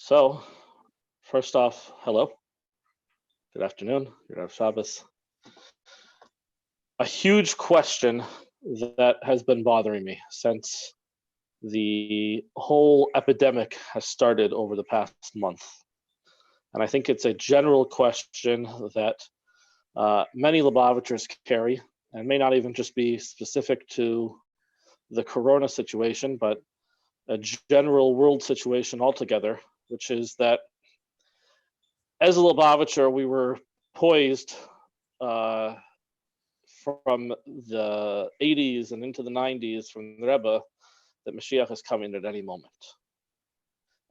So, first off, hello, good afternoon, good Shabbos. A huge question that has been bothering me since the whole epidemic has started over the past month. And I think it's a general question that many Lubavitchers carry, and may not even just be specific to the corona situation, but a general world situation altogether, which is that as a Lubavitcher, we were poised uh, from the 80s and into the 90s from the Rebbe that Moshiach is coming at any moment.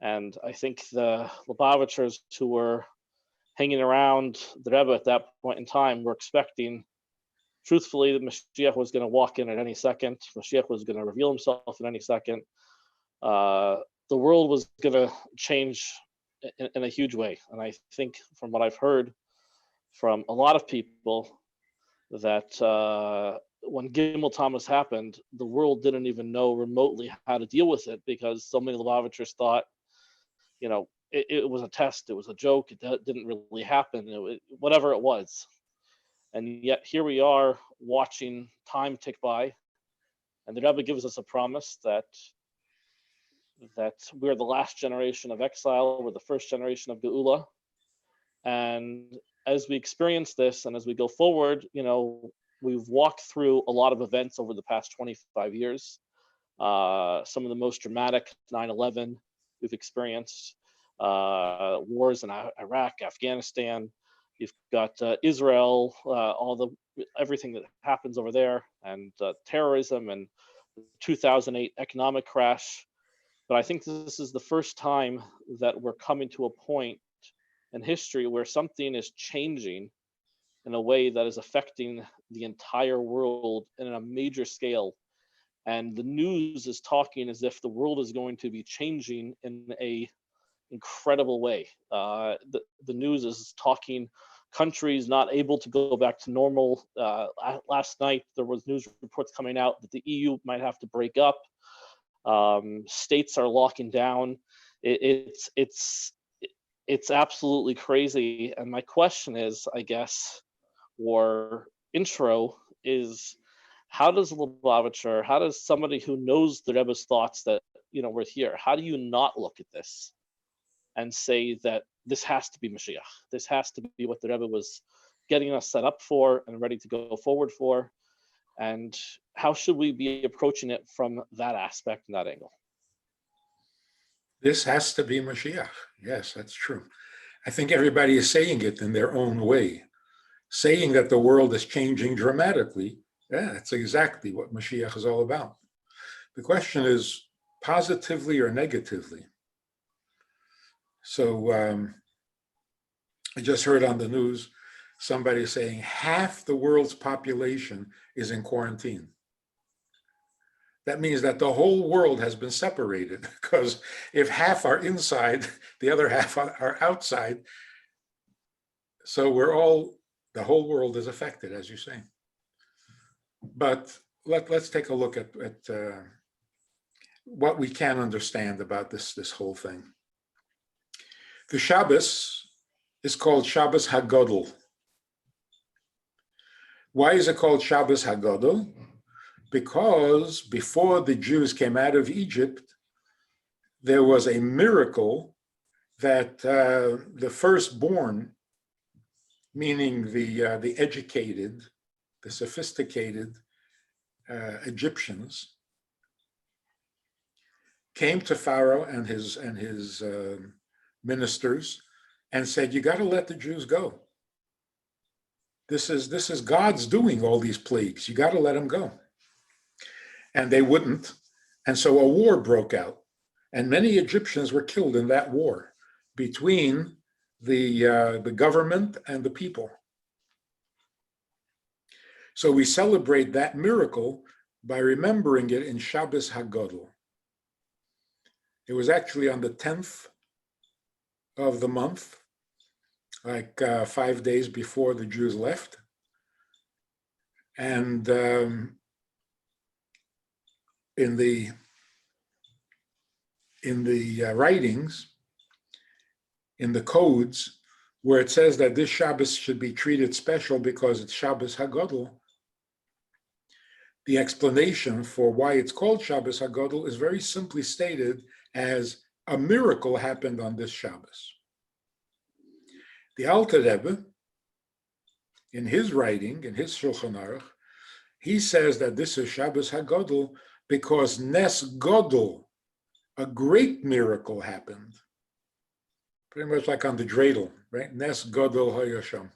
And I think the Lubavitchers who were hanging around the Rebbe at that point in time were expecting, truthfully, that Moshiach was going to walk in at any second. Moshiach was going to reveal himself at any second. The world was going to change in a huge way. And I think from what I've heard from a lot of people that when Gimel Thomas happened, the world didn't even know remotely how to deal with it because so many Lubavitchers thought, it was a test, it was a joke, it didn't really happen, whatever it was. And yet here we are watching time tick by, and the Rebbe gives us a promise that we're the last generation of exile, we're the first generation of Geula. And as we experience this and as we go forward, we've walked through a lot of events over the past 25 years. Some of the most dramatic, 9/11 we've experienced, wars in Iraq, Afghanistan. You've got Israel, everything that happens over there, and terrorism and the 2008 economic crash. But I think this is the first time that we're coming to a point in history where something is changing in a way that is affecting the entire world in a major scale. And the news is talking as if the world is going to be changing in a incredible way. The news is talking countries not able to go back to normal. Last night, there was news reports coming out that the EU might have to break up. States are locking down. It's absolutely crazy. And my question is, I guess, or intro is, how does Lubavitcher, how does somebody who knows the Rebbe's thoughts that, we're here, how do you not look at this and say that this has to be Moshiach? This has to be what the Rebbe was getting us set up for and ready to go forward for. And how should we be approaching it from that aspect and that angle? This has to be Moshiach. Yes, that's true. I think everybody is saying it in their own way. Saying that the world is changing dramatically, that's exactly what Moshiach is all about. The question is positively or negatively. So I just heard on the news somebody saying half the world's population is in quarantine. That means that the whole world has been separated, because if half are inside, the other half are outside. So the whole world is affected, as you say. But let's take a look at what we can understand about this whole thing. The Shabbos is called Shabbos Hagadol. Why is it called Shabbos Hagadol? Because before the Jews came out of Egypt, there was a miracle that the firstborn, meaning the educated, the sophisticated Egyptians, came to Pharaoh and his ministers and said, "You got to let the Jews go. This is God's doing all these plagues. You got to let them go." And they wouldn't, and so a war broke out, and many Egyptians were killed in that war between the government and the people. So we celebrate that miracle by remembering it in Shabbos Hagadol. It was actually on the 10th of the month, like 5 days before the Jews left. And in the writings, in the codes where it says that this Shabbos should be treated special because it's Shabbos Hagadol, the explanation for why it's called Shabbos Hagadol is very simply stated as a miracle happened on this Shabbos. The Alter Rebbe, in his writing, in his Shulchan Aruch, he says that this is Shabbos Hagadol because Nes Godol, a great miracle, happened. Pretty much like on the dreidel, right? Nes Godol Hayasham.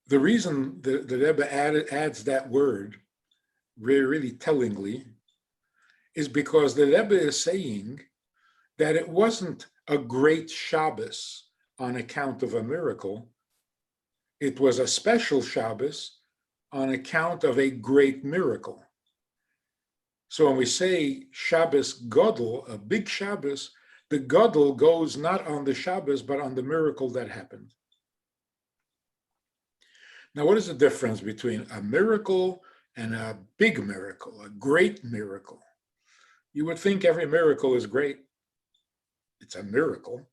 The reason the Rebbe adds that word really tellingly is because the Rebbe is saying that it wasn't a great Shabbos on account of a miracle. It was a special Shabbos on account of a great miracle. So when we say Shabbos Gadol, a big Shabbos, the Gadol goes not on the Shabbos, but on the miracle that happened. Now, what is the difference between a miracle and a big miracle, a great miracle? You would think every miracle is great. It's a miracle.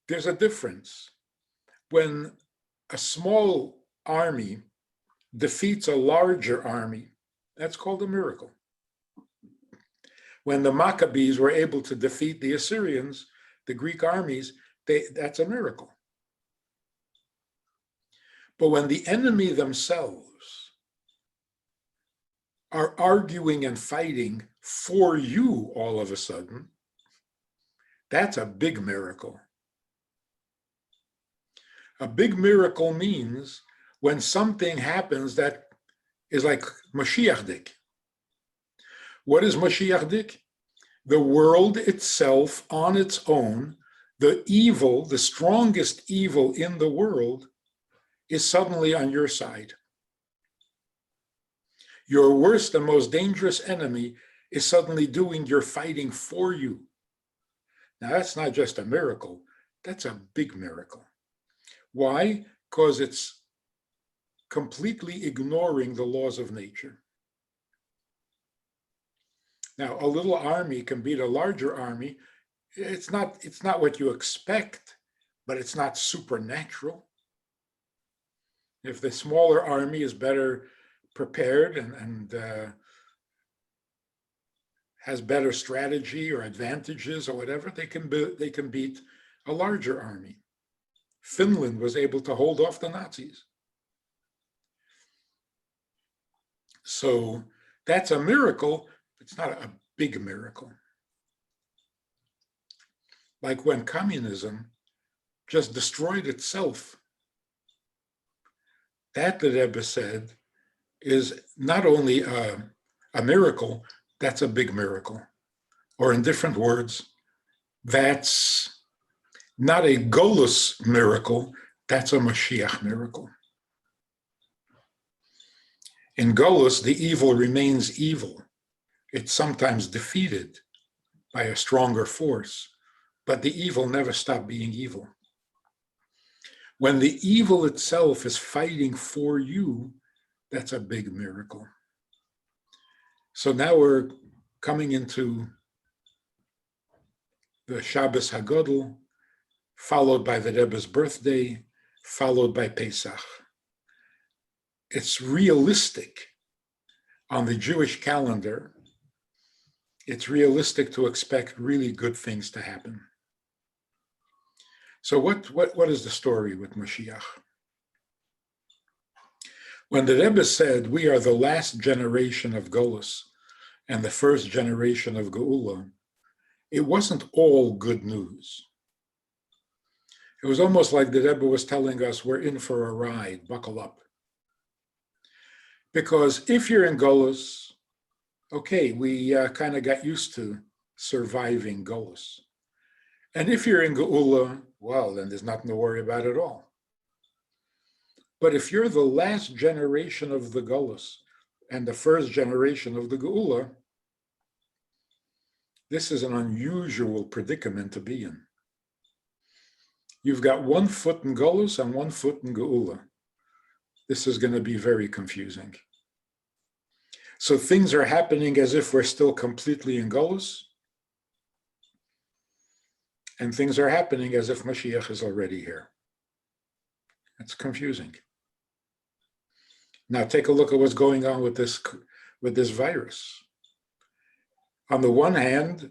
There's a difference. When a small army defeats a larger army, that's called a miracle. When the Maccabees were able to defeat the Assyrians, the Greek armies, that's a miracle. But when the enemy themselves are arguing and fighting for you all of a sudden, that's a big miracle. A big miracle means when something happens that is like Moshiach. What is Moshiach? The world itself on its own, the evil, the strongest evil in the world, is suddenly on your side. Your worst and most dangerous enemy is suddenly doing your fighting for you. Now, that's not just a miracle, that's a big miracle. Why? Because it's completely ignoring the laws of nature. Now, a little army can beat a larger army. It's not what you expect, but it's not supernatural. If the smaller army is better prepared and has better strategy or advantages or whatever, they can beat a larger army. Finland was able to hold off the Nazis. So that's a miracle. It's not a big miracle. Like when communism just destroyed itself, that the Rebbe said is not only a miracle, that's a big miracle. Or in different words, that's not a Golus miracle, that's a Moshiach miracle. In Golus, the evil remains evil. It's sometimes defeated by a stronger force, but the evil never stopped being evil. When the evil itself is fighting for you, that's a big miracle. So now we're coming into the Shabbos Hagadol, followed by the Rebbe's birthday, followed by Pesach. It's realistic on the Jewish calendar. It's realistic to expect really good things to happen. So what is the story with Moshiach? When the Rebbe said we are the last generation of Golus and the first generation of Geula, it wasn't all good news. It was almost like the Rebbe was telling us we're in for a ride, buckle up. Because if you're in Golus, okay, we kind of got used to surviving Golus. And if you're in Geula, well, then there's nothing to worry about at all. But if you're the last generation of the Golus and the first generation of the Geula, this is an unusual predicament to be in. You've got 1 foot in Golus and 1 foot in Geula. This is going to be very confusing. So things are happening as if we're still completely in Golus, and things are happening as if Moshiach is already here. It's confusing. Now take a look at what's going on with this virus. On the one hand,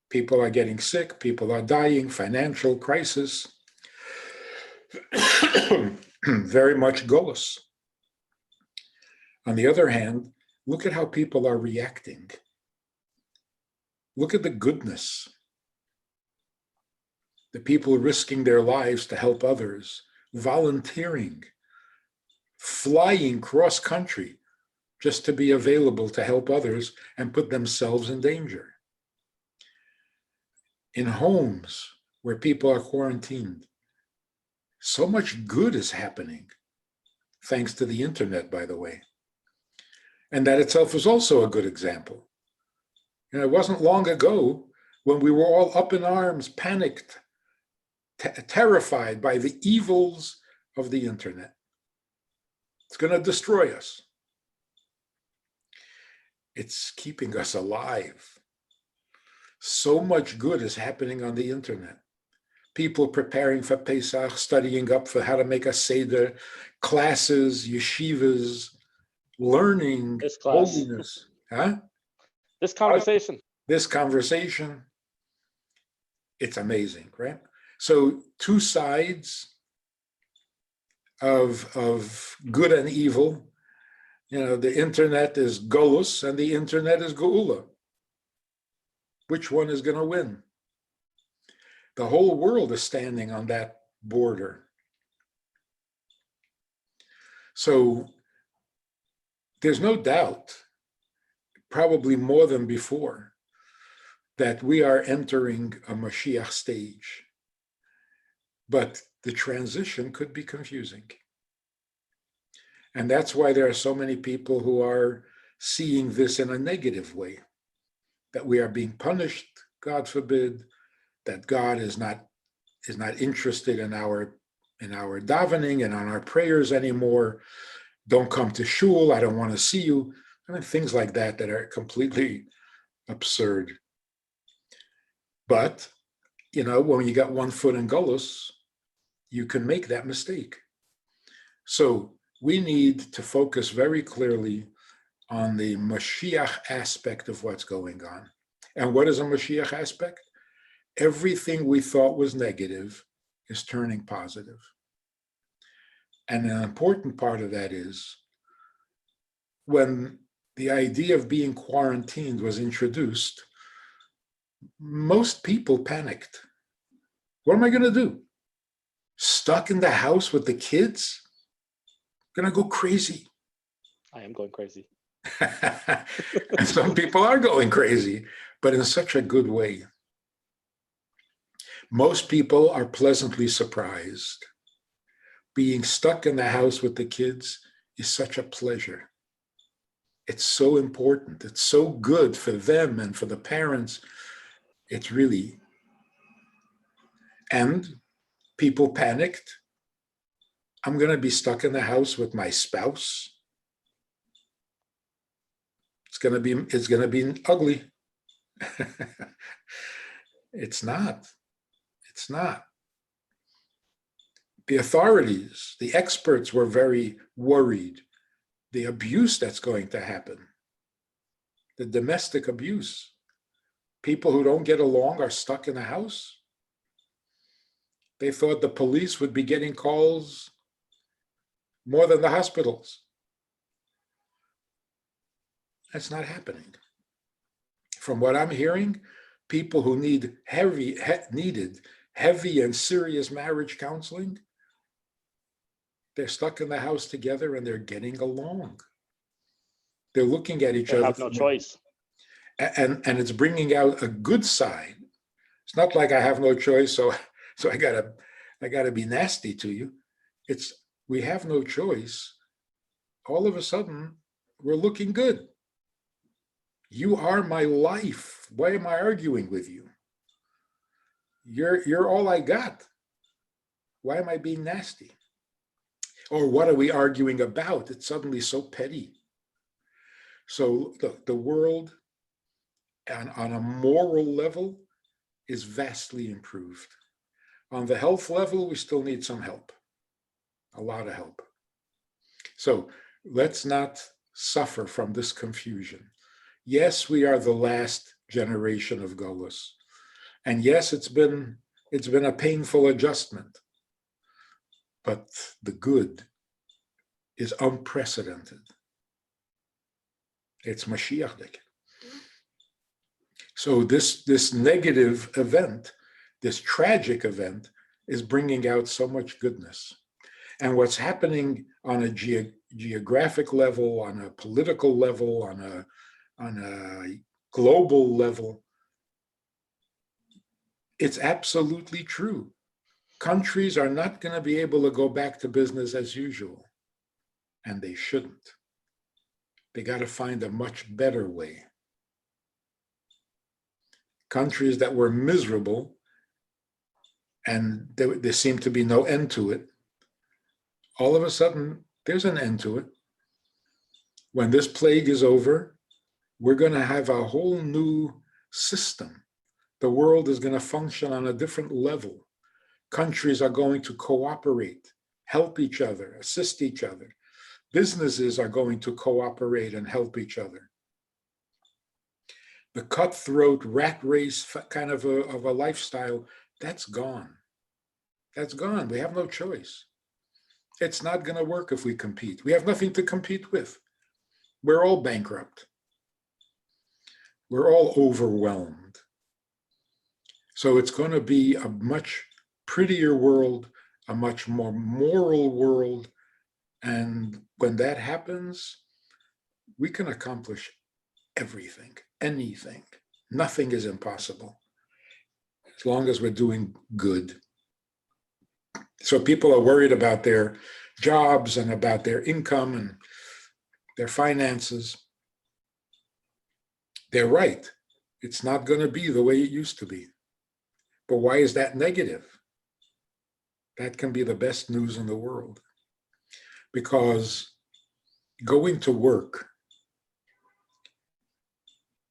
people are getting sick, people are dying, financial crisis, very much golus. On the other hand, look at how people are reacting. Look at the goodness. The people risking their lives to help others, volunteering, flying cross country just to be available to help others and put themselves in danger. In homes where people are quarantined, so much good is happening, thanks to the internet, by the way. And that itself is also a good example. And it wasn't long ago when we were all up in arms, panicked, terrified by the evils of the internet. It's going to destroy us. It's keeping us alive. So much good is happening on the internet. People preparing for Pesach, studying up for how to make a Seder, classes, yeshivas, learning holiness. Huh? This conversation. This conversation. It's amazing, right? So two sides of good and evil. You know, the internet is golus and the internet is geula. Which one is going to win? The whole world is standing on that border. So there's no doubt, probably more than before, that we are entering a Moshiach stage. But the transition could be confusing. And that's why there are so many people who are seeing this in a negative way, that we are being punished, God forbid, that God is not interested in our davening and on our prayers anymore. Don't come to shul, I don't want to see you. I mean, things like that are completely absurd. But, you know, when you got one foot in golus, you can make that mistake. So we need to focus very clearly on the Moshiach aspect of what's going on. And what is a Moshiach aspect? Everything we thought was negative is turning positive. And an important part of that is when the idea of being quarantined was introduced, most people panicked. What am I going to do? Stuck in the house with the kids? I'm going to go crazy. I am going crazy. And some people are going crazy, but in such a good way. Most people are pleasantly surprised. Being stuck in the house with the kids is such a pleasure. It's so important. It's so good for them and for the parents. It's really. And people panicked. I'm going to be stuck in the house with my spouse. It's going to be ugly. It's not. It's not. The authorities, the experts were very worried. The abuse that's going to happen, the domestic abuse. People who don't get along are stuck in a house. They thought the police would be getting calls more than the hospitals. That's not happening. From what I'm hearing, people who needed heavy and serious marriage counseling, they're stuck in the house together and they're getting along. They're looking at each other. They have no choice. And it's bringing out a good side. It's not like I have no choice, so I gotta be nasty to you. It's we have no choice. All of a sudden, we're looking good. You are my life. Why am I arguing with you? You're all I got. Why am I being nasty? Or what are we arguing about? It's suddenly so petty. So the world, on a moral level, is vastly improved. On the health level, we still need some help, a lot of help. So let's not suffer from this confusion. Yes, we are the last generation of Golos. And yes, it's been a painful adjustment. But the good is unprecedented. It's Moshiach. So this negative event, this tragic event, is bringing out so much goodness. And what's happening on a geographic level, on a political level, on a global level, it's absolutely true. Countries are not going to be able to go back to business as usual, and they shouldn't. They got to find a much better way. Countries that were miserable, and there seemed to be no end to it, all of a sudden, there's an end to it. When this plague is over, we're going to have a whole new system. The world is going to function on a different level. Countries are going to cooperate, help each other, assist each other. Businesses are going to cooperate and help each other. The cutthroat rat race kind of a lifestyle, that's gone. That's gone. We have no choice. It's not going to work if we compete. We have nothing to compete with. We're all bankrupt. We're all overwhelmed. So it's going to be a much prettier world, a much more moral world. And when that happens, we can accomplish everything, anything. Nothing is impossible as long as we're doing good. So people are worried about their jobs and about their income and their finances. They're right. It's not going to be the way it used to be. But why is that negative? That can be the best news in the world. Because going to work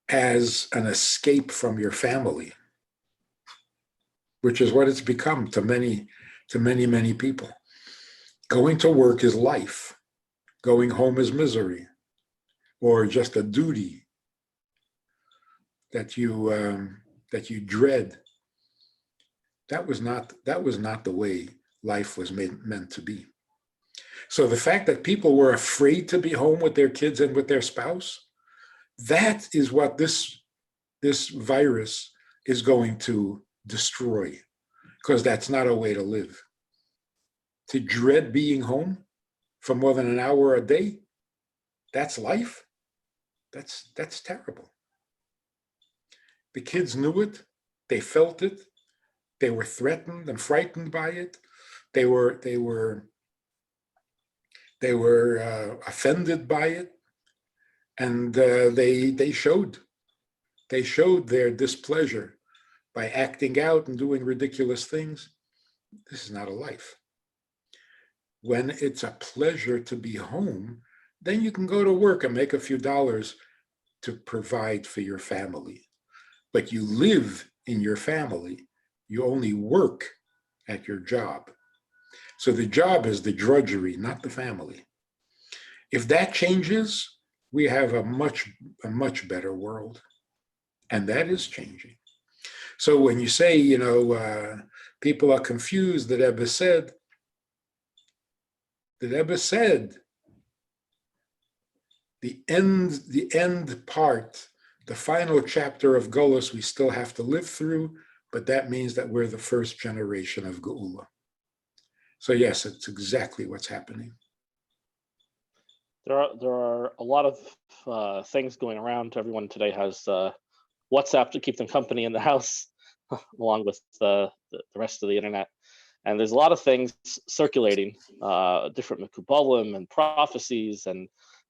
as an escape from your family, which is what it's become to many, many people. Going to work is life. Going home is misery, or just a duty that you dread. That was not the way life was meant to be. So the fact that people were afraid to be home with their kids and with their spouse, that is what this virus is going to destroy, because that's not a way to live. To dread being home for more than an hour a day, that's life. That's terrible. The kids knew it. They felt it. They were threatened and frightened by it. They were offended by it, and they showed their displeasure by acting out and doing ridiculous things. This is not a life. When it's a pleasure to be home, then you can go to work and make a few dollars to provide for your family. But you live in your family. You only work at your job. So the job is the drudgery, not the family. If that changes, we have a much better world. And that is changing. So when you say, people are confused, the Rebbe said, the end part, the final chapter of Golus, we still have to live through, but that means that we're the first generation of Geula. So yes, it's exactly what's happening. There are a lot of things going around. Everyone today has WhatsApp to keep them company in the house, along with the rest of the internet. And there's a lot of things circulating, different mekubalim and prophecies and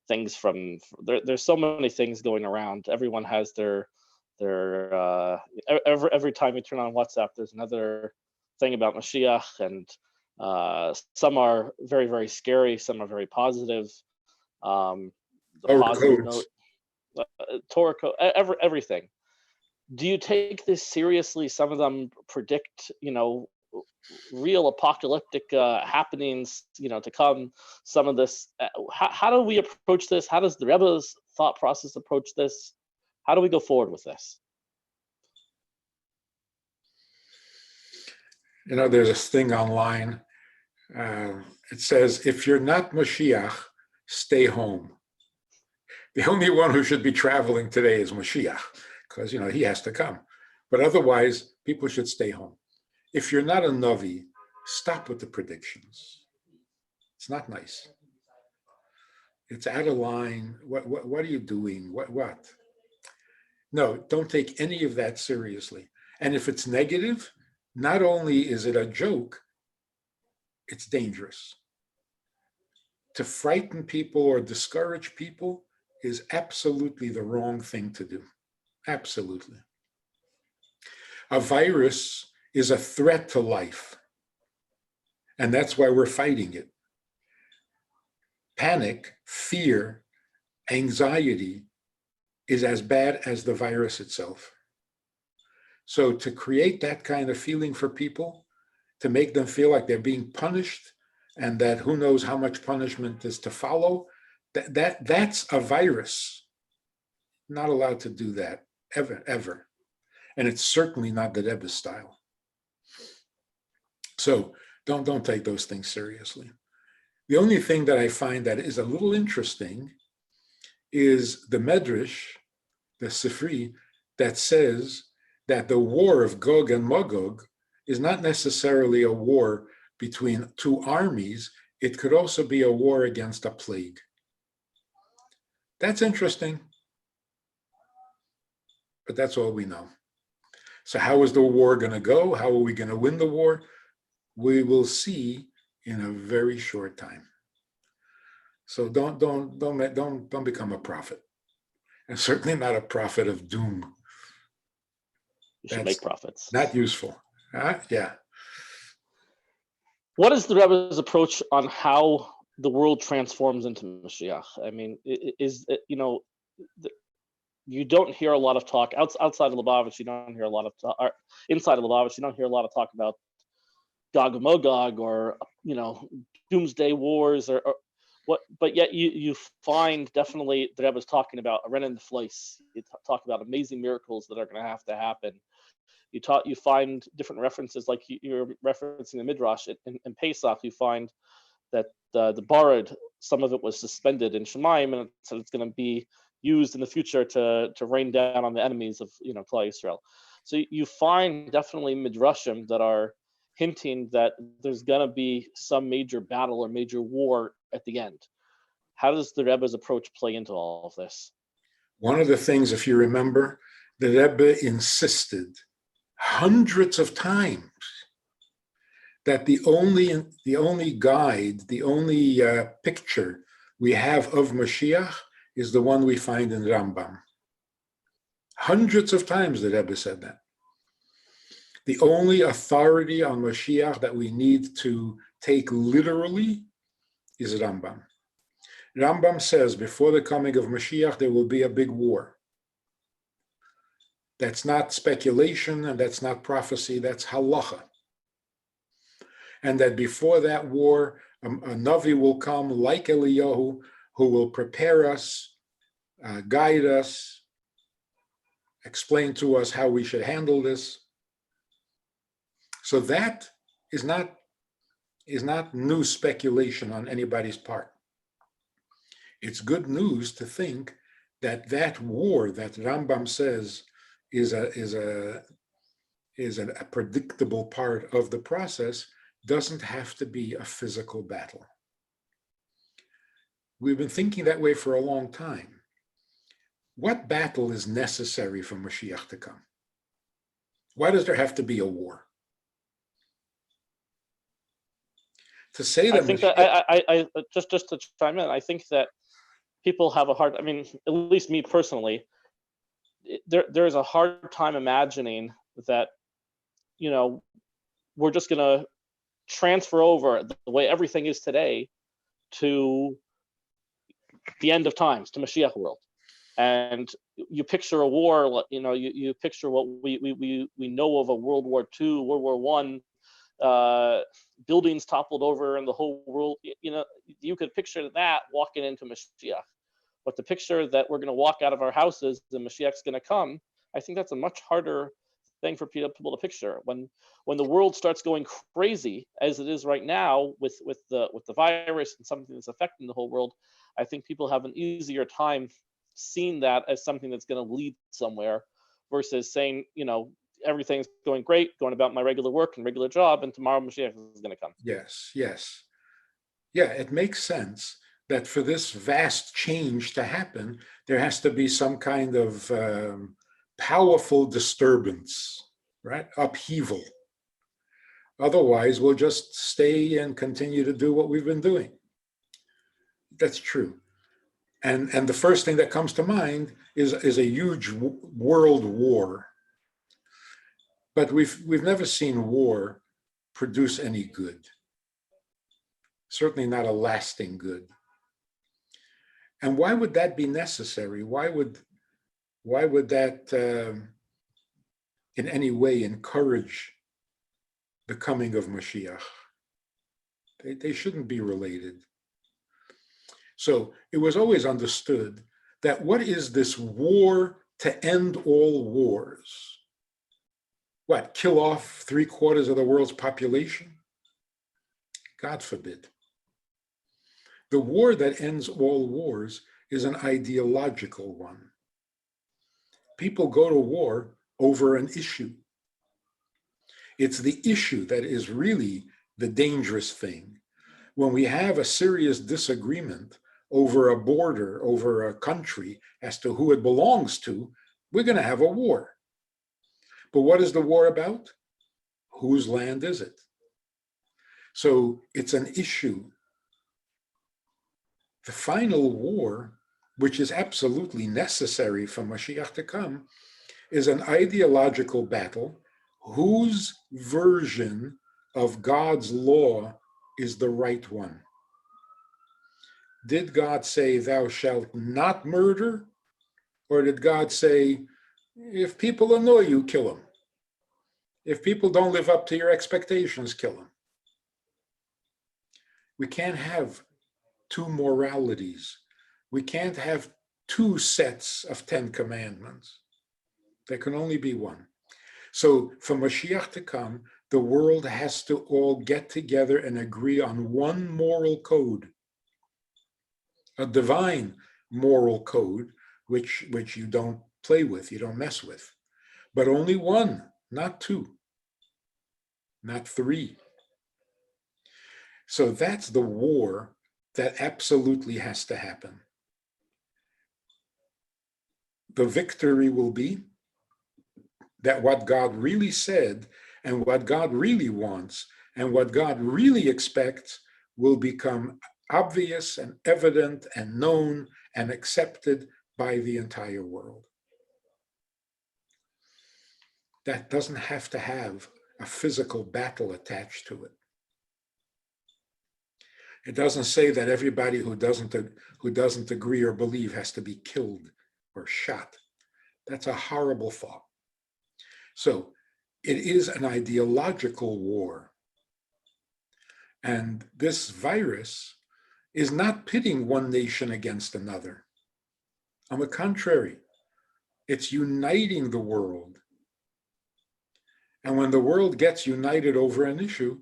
things from there's so many things going around. Everyone has their every time you turn on WhatsApp, there's another thing about Moshiach, and some are very, very scary, some are very positive. The positive note, Torah code, everything. do you take this seriously? Some of them predict, real apocalyptic happenings, to come. Some of this. How do we approach this? How does the Rebbe's thought process approach this? How do we go forward with this? There's this thing online. It says, if you're not Moshiach, stay home. The only one who should be traveling today is Moshiach, because, he has to come. But otherwise, people should stay home. If you're not a Navi, stop with the predictions. It's not nice. It's out of line. What are you doing? What? No, don't take any of that seriously. And if it's negative, not only is it a joke, it's dangerous. To frighten people or discourage people is absolutely the wrong thing to do. Absolutely. A virus is a threat to life. And that's why we're fighting it. Panic, fear, anxiety is as bad as the virus itself. So to create that kind of feeling for people, to make them feel like they're being punished and that who knows how much punishment is to follow, that's a virus. Not allowed to do that, ever. And it's certainly not the Rebbe style. So don't take those things seriously. The only thing that I find that is a little interesting is the Medrash, the Sifri, that says that the war of Gog and Magog is not necessarily a war between two armies. It could also be a war against a plague. That's interesting. But that's all we know. So how is the war going to go? How are we going to win the war? We will see in a very short time. So don't become a prophet, and certainly not a prophet of doom. You should make prophets. Not useful. Yeah. What is the Rebbe's approach on how the world transforms into Moshiach? I mean, you don't hear a lot of talk outside of Lubavitch. You don't hear a lot of talk. Or inside of Lubavitch, you don't hear a lot of talk about Gog and Magog or doomsday wars or what. But yet you find definitely the Rebbe's talking about a Ren in the Fleiss. You talk about amazing miracles that are going to have to happen. You find different references, like you're referencing the Midrash in Pesach. You find that the Barad, some of it was suspended in Shemaim, and so it's going to be used in the future to rain down on the enemies of Klal Yisrael. So you find definitely midrashim that are hinting that there's going to be some major battle or major war at the end. How does the Rebbe's approach play into all of this? One of the things, if you remember, the Rebbe insisted hundreds of times that the only guide, the only picture we have of Moshiach is the one we find in Rambam. Hundreds of times the Rebbe said that. The only authority on Moshiach that we need to take literally is Rambam. Rambam says before the coming of Moshiach, there will be a big war. That's not speculation and that's not prophecy, that's halacha. And that before that war, a Navi will come like Eliyahu, who will prepare us, guide us, explain to us how we should handle this. So that is not new speculation on anybody's part. It's good news to think that that war that Rambam says is a predictable part of the process doesn't have to be a physical battle. We've been thinking that way for a long time. What battle is necessary for Moshiach to come? Why does there have to be a war? To say that I think that I just to chime in, I think that people have a hard, I mean, at least me personally, there's a hard time imagining that, we're just going to transfer over the way everything is today to the end of times, to Mashiach world. And you picture a war, you picture what we know of a World War II, World War One, buildings toppled over and the whole world, you could picture that walking into Mashiach. But the picture that we're going to walk out of our houses and Mashiach's going to come, I think that's a much harder thing for people to picture. When the world starts going crazy, as it is right now with the virus and something that's affecting the whole world, I think people have an easier time seeing that as something that's going to lead somewhere, versus saying, everything's going great, going about my regular work and regular job, and tomorrow Mashiach is going to come. Yes, yes. Yeah, it makes sense that for this vast change to happen, there has to be some kind of powerful disturbance, right? Upheaval. Otherwise, we'll just stay and continue to do what we've been doing. That's true. And the first thing that comes to mind is a huge world war. But we've never seen war produce any good. Certainly not a lasting good. And why would that be necessary? Why would that in any way encourage the coming of Moshiach? They shouldn't be related. So it was always understood that what is this war to end all wars? What, kill off 3/4 of the world's population? God forbid. The war that ends all wars is an ideological one. People go to war over an issue. It's the issue that is really the dangerous thing. When we have a serious disagreement over a border, over a country, as to who it belongs to, we're going to have a war. But what is the war about? Whose land is it? So it's an issue. The final war, which is absolutely necessary for Moshiach to come, is an ideological battle whose version of God's law is the right one. Did God say, thou shalt not murder? Or did God say, if people annoy you, kill them? If people don't live up to your expectations, kill them? We can't have two moralities. We can't have two sets of 10 commandments. There can only be one. So for Moshiach to come, the world has to all get together and agree on one moral code, a divine moral code, which you don't play with, you don't mess with, but only one, not two, not three. So that's the war that absolutely has to happen. The victory will be that what God really said and what God really wants and what God really expects will become obvious and evident and known and accepted by the entire world. That doesn't have to have a physical battle attached to it. It doesn't say that everybody who doesn't agree or believe has to be killed or shot. That's a horrible thought. So it is an ideological war. And this virus is not pitting one nation against another. On the contrary, it's uniting the world. And when the world gets united over an issue,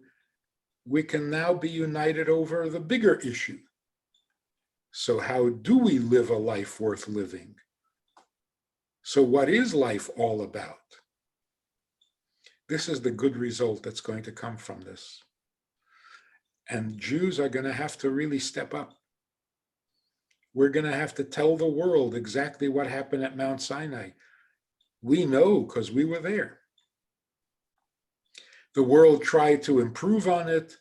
we can now be united over the bigger issue. So how do we live a life worth living? So what is life all about? This is the good result that's going to come from this. And Jews are going to have to really step up. We're going to have to tell the world exactly what happened at Mount Sinai. We know because we were there. The world tried to improve on it.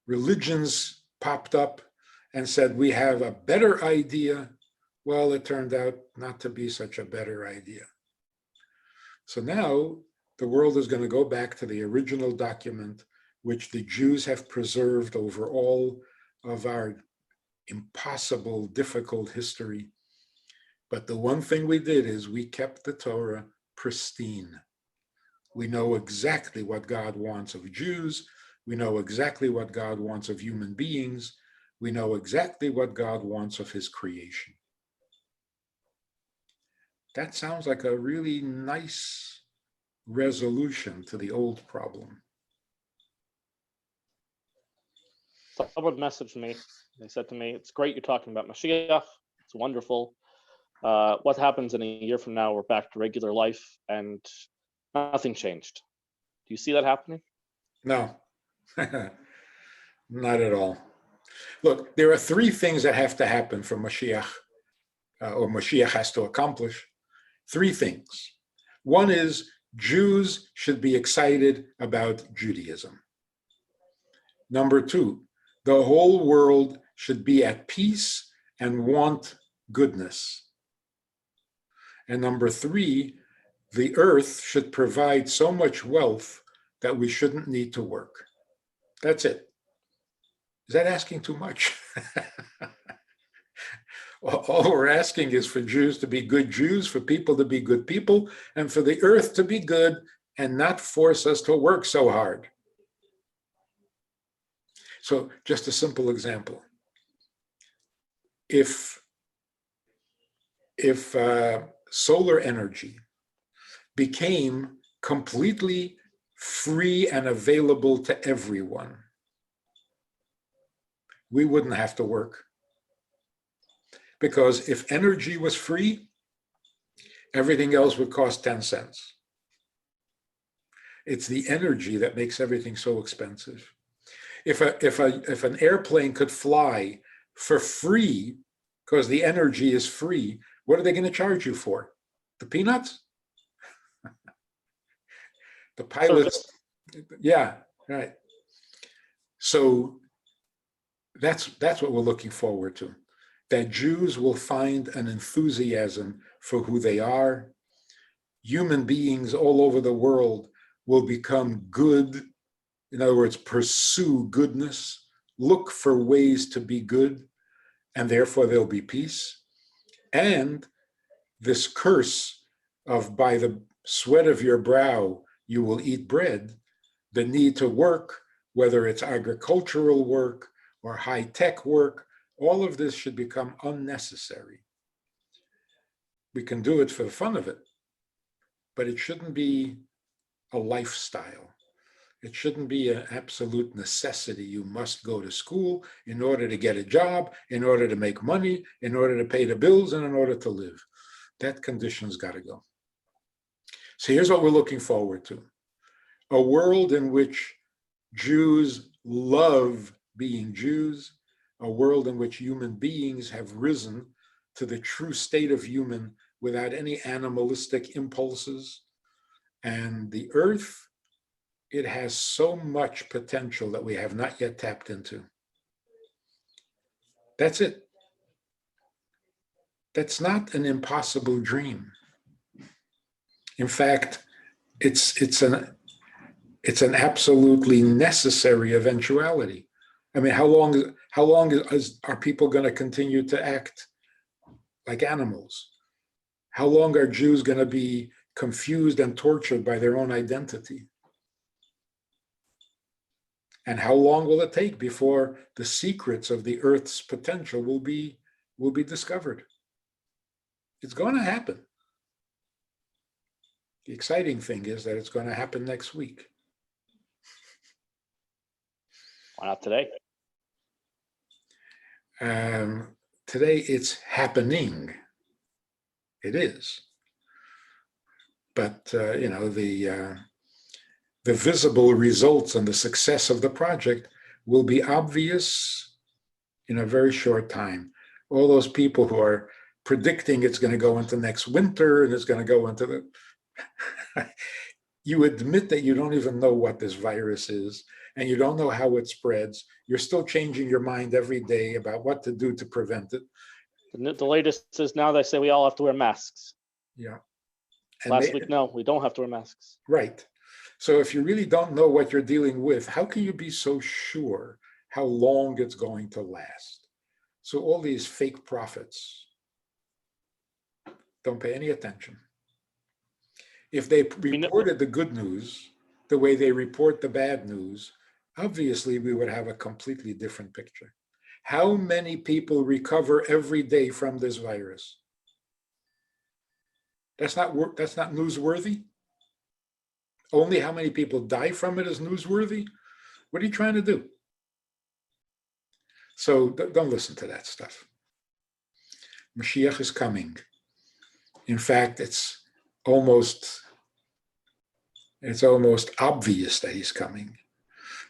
Religions popped up and said, we have a better idea. Well, it turned out not to be such a better idea. So now the world is going to go back to the original document, which the Jews have preserved over all of our impossible, difficult history. But the one thing we did is we kept the Torah pristine. We know exactly what God wants of Jews. We know exactly what God wants of human beings. We know exactly what God wants of his creation. That sounds like a really nice resolution to the old problem. Someone messaged me. They said to me, "It's great you're talking about Moshiach. It's wonderful. What happens in a year from now? We're back to regular life, and nothing changed." Do you see that happening? No, not at all. Look, there are three things that have to happen for Moshiach, or Moshiach has to accomplish. Three things. One is Jews should be excited about Judaism. Number two, the whole world should be at peace and want goodness. And number three, the earth should provide so much wealth that we shouldn't need to work. That's it. Is that asking too much? All we're asking is for Jews to be good Jews, for people to be good people, and for the earth to be good and not force us to work so hard. So just a simple example. If solar energy became completely free and available to everyone, we wouldn't have to work. Because if energy was free, everything else would cost 10 cents. It's the energy that makes everything so expensive. If an airplane could fly for free, because the energy is free, what are they going to charge you for? The peanuts? The pilots? Yeah, right. So that's what we're looking forward to. That Jews will find an enthusiasm for who they are. Human beings all over the world will become good. In other words, pursue goodness, look for ways to be good, and therefore there'll be peace. And this curse of by the sweat of your brow you will eat bread, the need to work, whether it's agricultural work or high-tech work, all of this should become unnecessary. We can do it for the fun of it, but it shouldn't be a lifestyle. It shouldn't be an absolute necessity. You must go to school in order to get a job, in order to make money, in order to pay the bills, and in order to live. That condition's got to go. So here's what we're looking forward to. A world in which Jews love being Jews, a world in which human beings have risen to the true state of human without any animalistic impulses. And the earth, it has so much potential that we have not yet tapped into. That's it. That's not an impossible dream. In fact, it's an absolutely necessary eventuality. I mean, how long are people going to continue to act like animals? How long are Jews going to be confused and tortured by their own identity? And how long will it take before the secrets of the earth's potential will be discovered? It's going to happen. The exciting thing is that it's going to happen next week. Why not today? Today it's happening. It is. But the visible results and the success of the project will be obvious in a very short time. All those people who are predicting it's going to go into next winter and it's going to go into the... You admit that you don't even know what this virus is and you don't know how it spreads. You're still changing your mind every day about what to do to prevent it. The latest is now they say we all have to wear masks. Yeah. Last week, no, we don't have to wear masks. Right. So if you really don't know what you're dealing with, how can you be so sure how long it's going to last? So all these fake prophets, Don't pay any attention. If they reported the good news the way they report the bad news, obviously we would have a completely different picture. How many people recover every day from this virus? That's not newsworthy. Only how many people die from it is newsworthy. What are you trying to do? So don't listen to that stuff. Moshiach is coming. In fact, it's almost obvious that he's coming.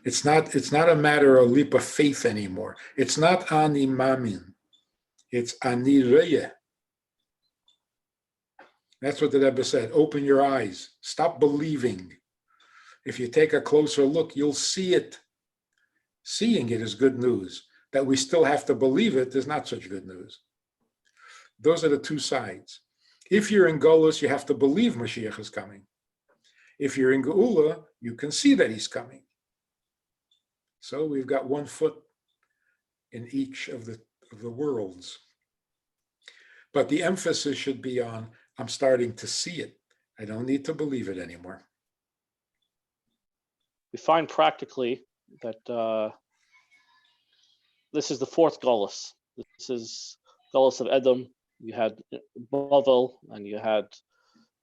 It's not a matter of leap of faith anymore. It's not ani mamin. It's ani reyeh. That's what the Rebbe said. Open your eyes. Stop believing. If you take a closer look, you'll see it. Seeing it is good news. That we still have to believe it is not such good news. Those are the two sides. If you're in Golus, you have to believe Moshiach is coming. If you're in Geula, you can see that he's coming. So we've got one foot in each of the worlds. But the emphasis should be on, I'm starting to see it. I don't need to believe it anymore. We find practically that this is the fourth Golus. This is Golus of Edom. You had Bavel, and you had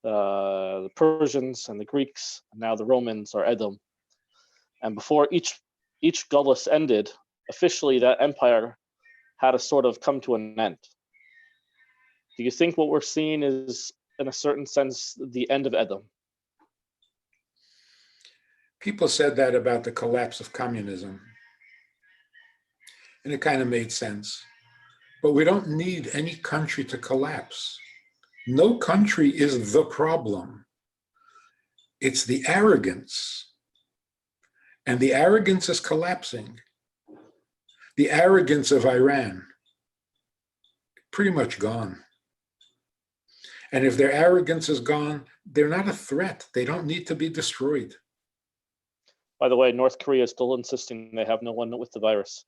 the Persians and the Greeks, and now the Romans are Edom. And before each Golus ended, officially that empire had to sort of come to an end. Do you think what we're seeing is, in a certain sense, the end of Edom? People said that about the collapse of communism, and it kind of made sense. But we don't need any country to collapse. No country is the problem. It's the arrogance. And the arrogance is collapsing. The arrogance of Iran, pretty much gone. And if their arrogance is gone, they're not a threat. They don't need to be destroyed. By the way, North Korea is still insisting they have no one with the virus.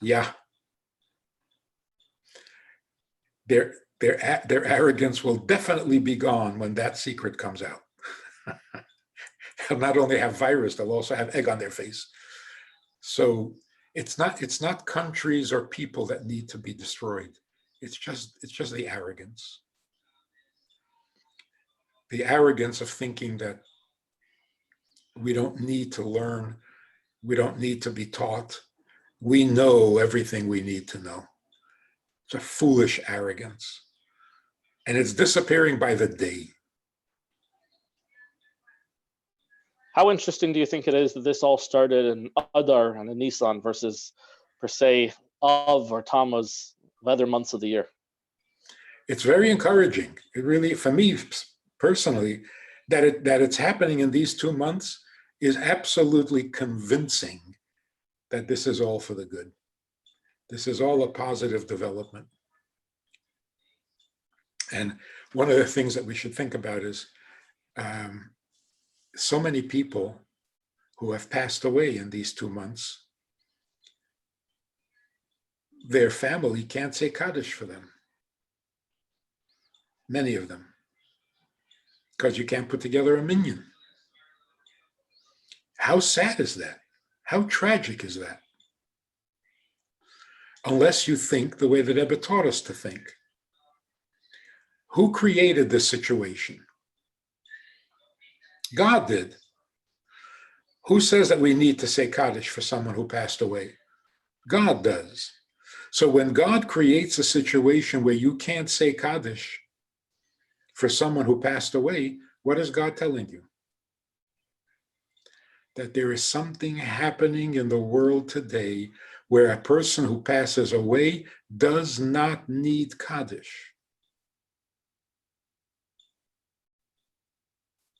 Yeah. Their arrogance will definitely be gone when that secret comes out. They'll not only have virus, they'll also have egg on their face. So it's not countries or people that need to be destroyed. It's just the arrogance. The arrogance of thinking that we don't need to learn, we don't need to be taught. We know everything we need to know. It's a foolish arrogance. And it's disappearing by the day. How interesting do you think it is that this all started in Adar and in Nisan versus, per se, Av or Tammuz, the other months of the year? It's very encouraging. It really, for me personally, that it's happening in these 2 months is absolutely convincing that this is all for the good. This is all a positive development. And one of the things that we should think about is so many people who have passed away in these 2 months, their family can't say Kaddish for them. Many of them. Because you can't put together a minyan. How sad is that? How tragic is that? Unless you think the way that Rebbe taught us to think. Who created this situation? God did. Who says that we need to say Kaddish for someone who passed away? God does. So when God creates a situation where you can't say Kaddish for someone who passed away, what is God telling you? That there is something happening in the world today where a person who passes away does not need Kaddish.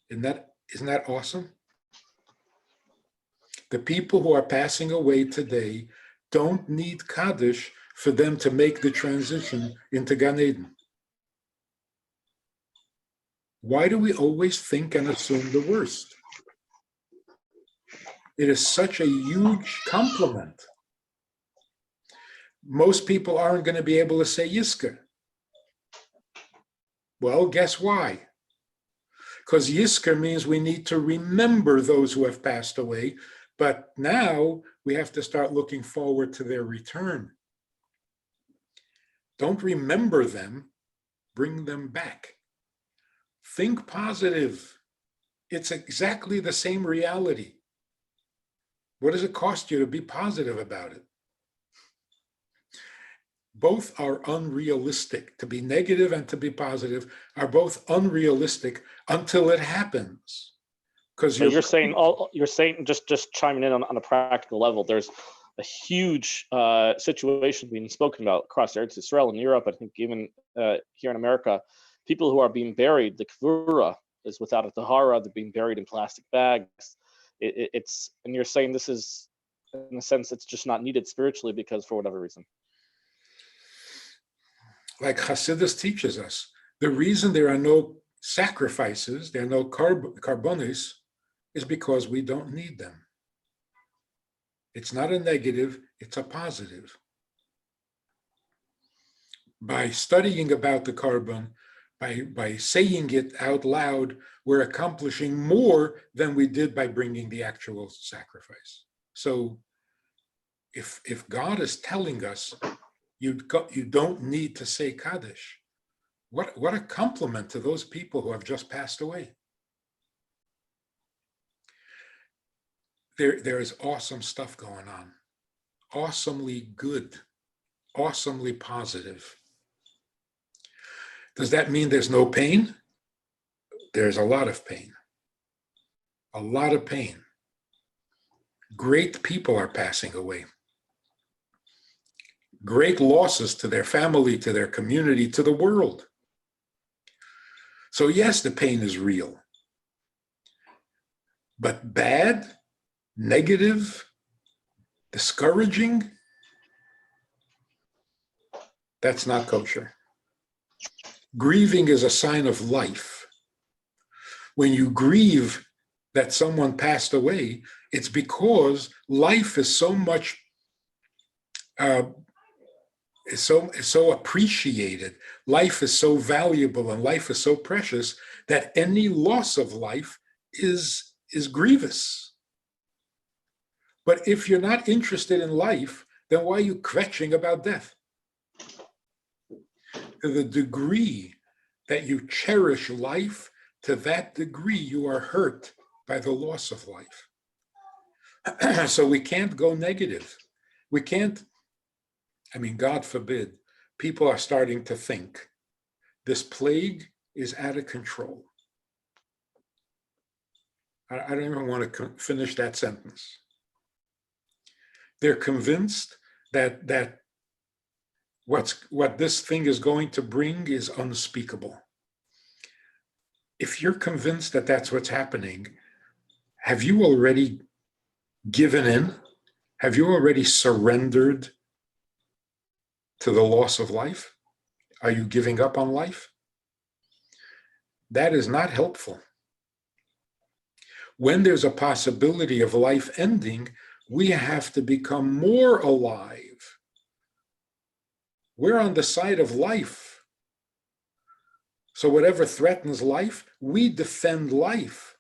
Isn't that awesome? The people who are passing away today don't need Kaddish for them to make the transition into Gan Eden. Why do we always think and assume the worst? It is such a huge compliment. Most people aren't going to be able to say Yiska. Well, guess why? Because Yisker means we need to remember those who have passed away, but now we have to start looking forward to their return. Don't remember them, bring them back. Think positive. It's exactly the same reality. What does it cost you to be positive about it? Both are unrealistic. To be negative and to be positive are both unrealistic until it happens. Because So you're saying just chiming in on a practical level, there's a huge situation being spoken about across Eretz Israel and Europe. I think even here in America, people who are being buried, the kvura is without a tahara, they're being buried in plastic bags. It's, and you're saying this is, in a sense, it's just not needed spiritually because for whatever reason. Like Hasidus teaches us, the reason there are no sacrifices, there are no carbonis, is because we don't need them. It's not a negative, it's a positive. By studying about the carbon, by saying it out loud, we're accomplishing more than we did by bringing the actual sacrifice. So if God is telling us you don't need to say Kaddish, what a compliment to those people who have just passed away. There is awesome stuff going on, awesomely good, awesomely positive. Does that mean there's no pain? There's a lot of pain. A lot of pain. Great people are passing away. Great losses to their family, to their community, to the world. So yes, the pain is real. But bad, negative, discouraging, that's not kosher. Grieving is a sign of life. When you grieve that someone passed away, it's because life is so much, is so appreciated. Life is so valuable and life is so precious that any loss of life is grievous. But if you're not interested in life, then why are you kvetching about death? To the degree that you cherish life, to that degree you are hurt by the loss of life. So we can't go negative. We can't, God forbid, people are starting to think this plague is out of control. I don't even want to finish that sentence. They're convinced that what this thing is going to bring is unspeakable. If you're convinced that that's what's happening, have you already given in? Have you already surrendered to the loss of life? Are you giving up on life? That is not helpful. When there's a possibility of life ending, we have to become more alive. We're on the side of life. So whatever threatens life, we defend life.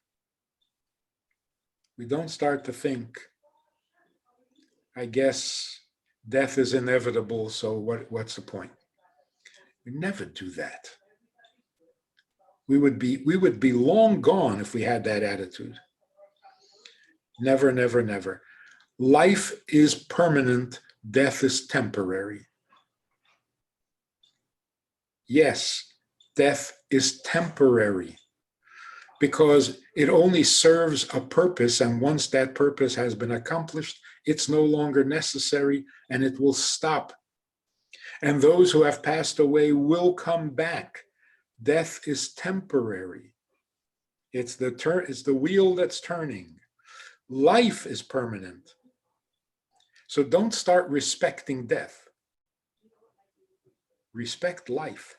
We don't start to think, I guess death is inevitable, so what's the point? We never do that. We would be long gone if we had that attitude. Never, never, never. Life is permanent, death is temporary. Yes, death is temporary because it only serves a purpose, and once that purpose has been accomplished, it's no longer necessary and it will stop. And those who have passed away will come back. Death is temporary. It's the wheel that's turning. Life is permanent. So don't start respecting death. Respect life.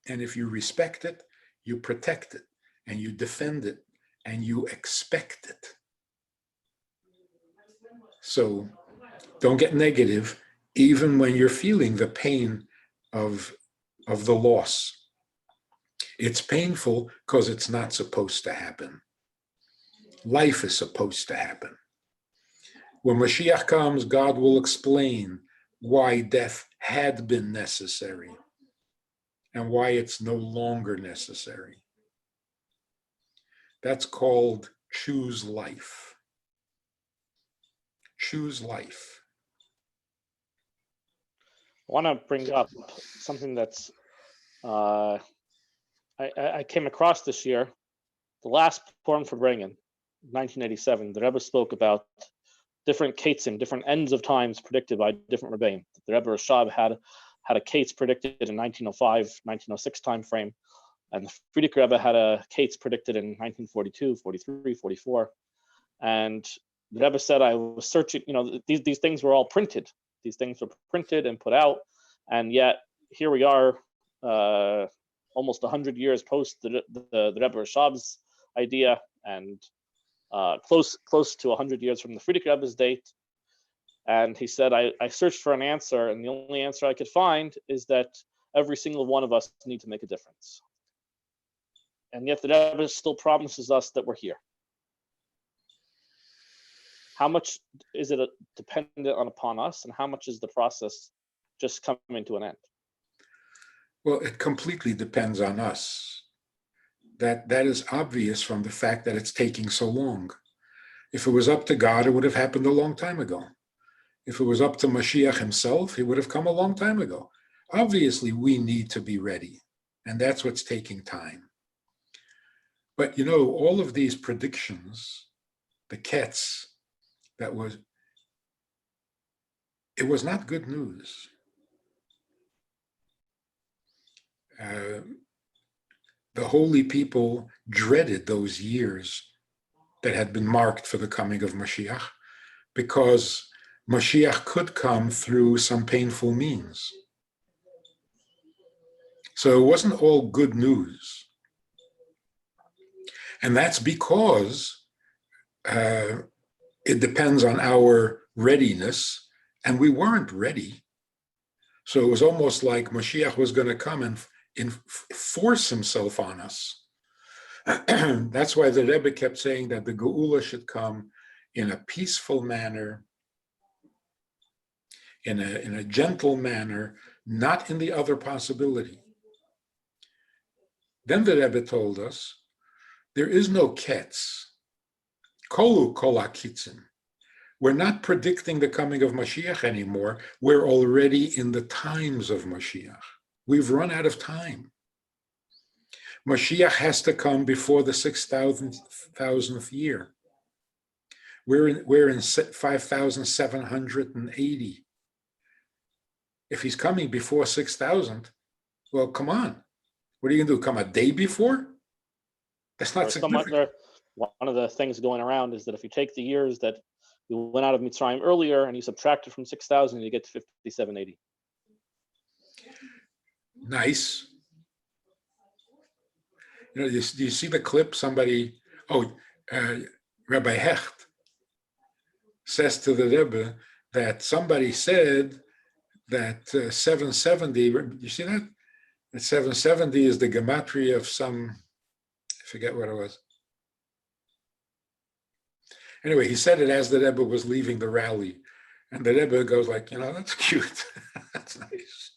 And if you respect it, you protect it, and you defend it, and you expect it. So don't get negative, even when you're feeling the pain of the loss. It's painful because it's not supposed to happen. Life is supposed to happen. When Moshiach comes, God will explain why death had been necessary and why it's no longer necessary. That's called choose life. Choose life. I want to bring up something that's I came across this year. The last Purim for Bringen, 1987, the Rebbe spoke about different katzim, different ends of times predicted by different Rabbeim. The Rebbe Rashab had a katz predicted in 1905, 1906 time frame, and the Friedrich Rebbe had a katz predicted in 1942, 43, 44. And the Rebbe said, I was searching, these things were all printed. These things were printed and put out, and yet here we are, almost 100 years post the Rebbe Rashab's idea, and close to 100 years from the Friedrich Rebbe's date. And he said, I searched for an answer, and the only answer I could find is that every single one of us need to make a difference. And yet the Rebbe still promises us that we're here. How much is it dependent upon us, and how much is the process just coming to an end? Well, it completely depends on us. That is obvious from the fact that it's taking so long. If it was up to God, it would have happened a long time ago. If it was up to Moshiach himself, he would have come a long time ago. Obviously, we need to be ready, and that's what's taking time. But all of these predictions, the Ketz, it was not good news. The holy people dreaded those years that had been marked for the coming of Moshiach, because Moshiach could come through some painful means. So it wasn't all good news. And that's because it depends on our readiness, and we weren't ready. So it was almost like Moshiach was going to come and force himself on us. That's why the Rebbe kept saying that the Geula should come in a peaceful manner, in a gentle manner, not in the other possibility. Then the Rebbe told us, there is no ketz. Kolu kol hakitzim. We're not predicting the coming of Moshiach anymore. We're already in the times of Moshiach. We've run out of time. Moshiach has to come before the 6,000th year. We're in 5,780. If he's coming before 6,000, well, come on. What are you going to do? Come a day before? That's not significant. One of the things going around is that if you take the years that we went out of Mitzrayim earlier and you subtract it from 6,000, you get to 5,780. Nice. Do you see the clip? Rabbi Hecht says to the Rebbe that somebody said that 770, you see that? That 770 is the gematria of some, I forget what it was. Anyway, he said it as the Rebbe was leaving the rally. And the Rebbe goes like, that's cute. That's nice.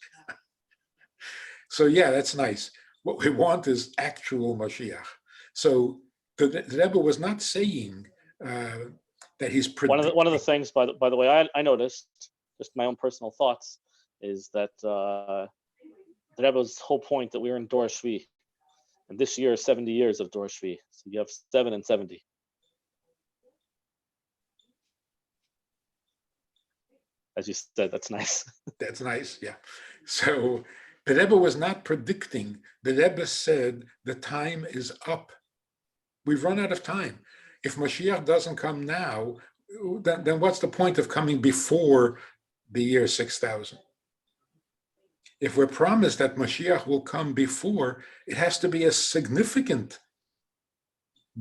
So yeah, that's nice. What we want is actual Moshiach. So the Rebbe was not saying that he's predicting. One of the things, by the way, I noticed, just my own personal thoughts, is that the Rebbe's whole point that we were in Dor Shvi, and this year is 70 years of Dor Shvi. So you have 7 and 70. As you said, that's nice. That's nice, yeah. So the Rebbe was not predicting. The Rebbe said the time is up. We've run out of time. If Moshiach doesn't come now, then what's the point of coming before the year 6,000? If we're promised that Moshiach will come before, it has to be a significant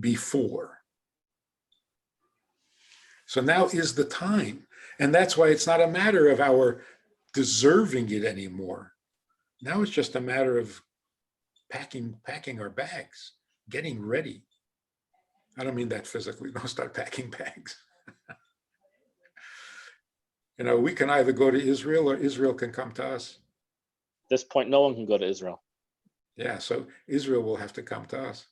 before. So now is the time. And that's why it's not a matter of our deserving it anymore. Now it's just a matter of packing our bags, getting ready. I don't mean that physically. Don't start packing bags. We can either go to Israel or Israel can come to us. At this point, no one can go to Israel. Yeah, so Israel will have to come to us.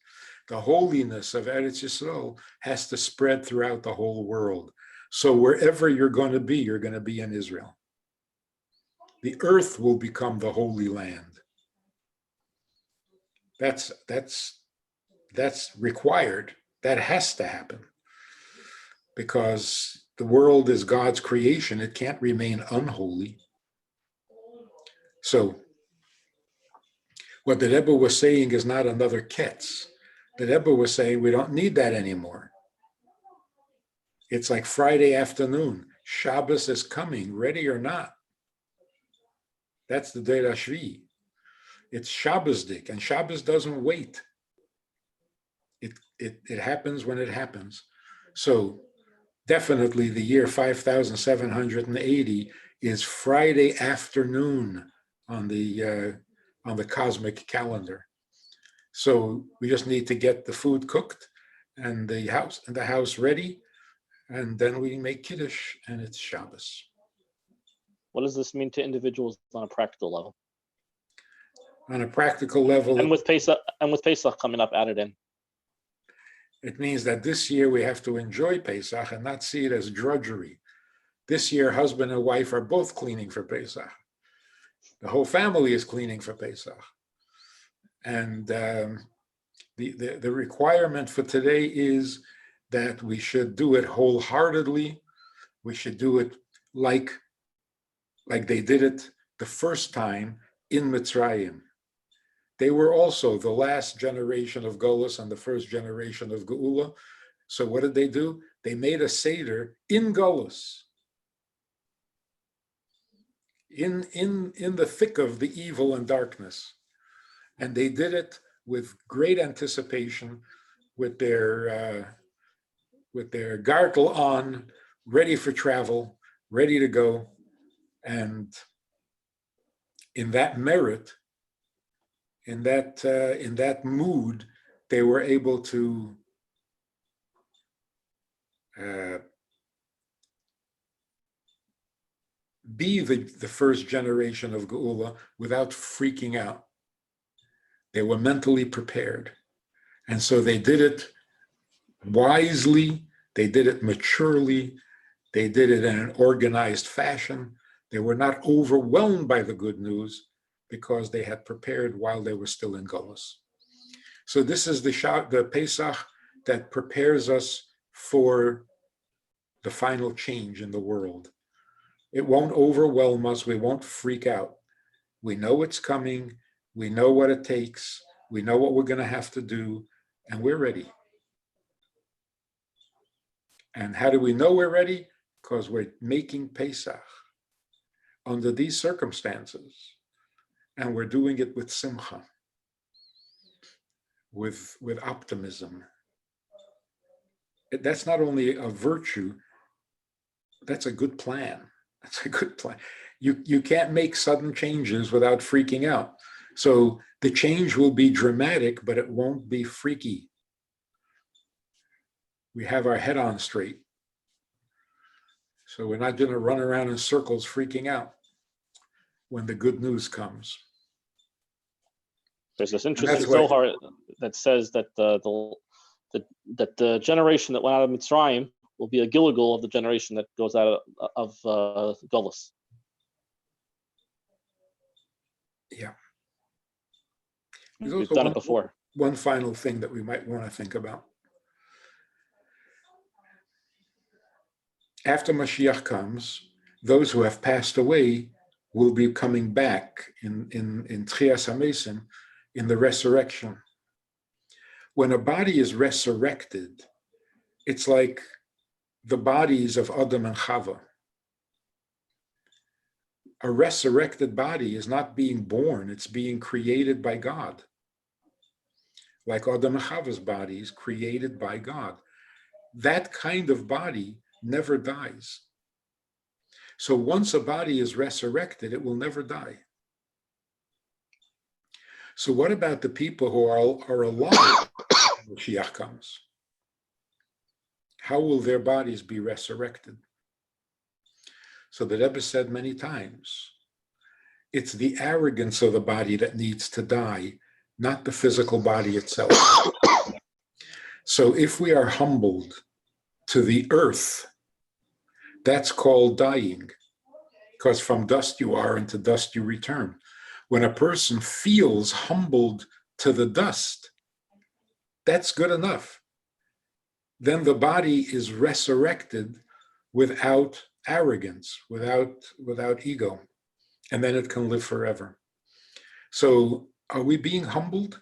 The holiness of Eretz Yisrael has to spread throughout the whole world. So wherever you're going to be in Israel. The earth will become the holy land. That's required. That has to happen. Because the world is God's creation. It can't remain unholy. So what the Rebbe was saying is not another ketz. The Rebbe was saying we don't need that anymore. It's like Friday afternoon. Shabbos is coming, ready or not. That's the Deir Hashvi. It's Shabbosdik, and Shabbos doesn't wait. It happens when it happens. So definitely the year 5780 is Friday afternoon on the cosmic calendar. So we just need to get the food cooked and the house ready, and then we make Kiddush, and it's Shabbos. What does this mean to individuals on a practical level? On a practical level, And with Pesach coming up added in. It means that this year we have to enjoy Pesach and not see it as drudgery. This year, husband and wife are both cleaning for Pesach. The whole family is cleaning for Pesach. And the requirement for today is that we should do it wholeheartedly. We should do it like they did it the first time in Mitzrayim. They were also the last generation of Golus and the first generation of Geula. So what did they do? They made a Seder in Golus, in the thick of the evil and darkness. And they did it with great anticipation, with their gartel on, ready for travel, ready to go. And in that merit, in that mood, they were able to be the first generation of Geula without freaking out. They were mentally prepared. And so they did it wisely, they did it maturely, they did it in an organized fashion. They were not overwhelmed by the good news because they had prepared while they were still in Golus. So this is the Pesach that prepares us for the final change in the world. It won't overwhelm us. We won't freak out. We know it's coming. We know what it takes. We know what we're going to have to do, and we're ready. And how do we know we're ready? Because we're making Pesach under these circumstances, and we're doing it with simcha, with optimism. That's not only a virtue, that's a good plan. That's a good plan. You can't make sudden changes without freaking out. So the change will be dramatic, but it won't be freaky. We have our head on straight. So we're not going to run around in circles freaking out when the good news comes. There's this interesting Zohar that says that the generation that went out of Mitzrayim will be a Gilgal of the generation that goes out of Golus. Yeah. We've done it before. One final thing that we might want to think about. After Moshiach comes, those who have passed away will be coming back in Tchias HaMesim, in the resurrection. When a body is resurrected, it's like the bodies of Adam and Chava. A resurrected body is not being born, it's being created by God. Like Adam and Chava's bodies created by God. That kind of body never dies. So once a body is resurrected, it will never die. So what about the people who are alive when Moshiach comes? How will their bodies be resurrected? So the Rebbe said many times, it's the arrogance of the body that needs to die, not the physical body itself. So if we are humbled to the earth, that's called dying, because from dust you are and to dust you return. When a person feels humbled to the dust, that's good enough. Then the body is resurrected without arrogance, without ego, and then it can live forever. So are we being humbled?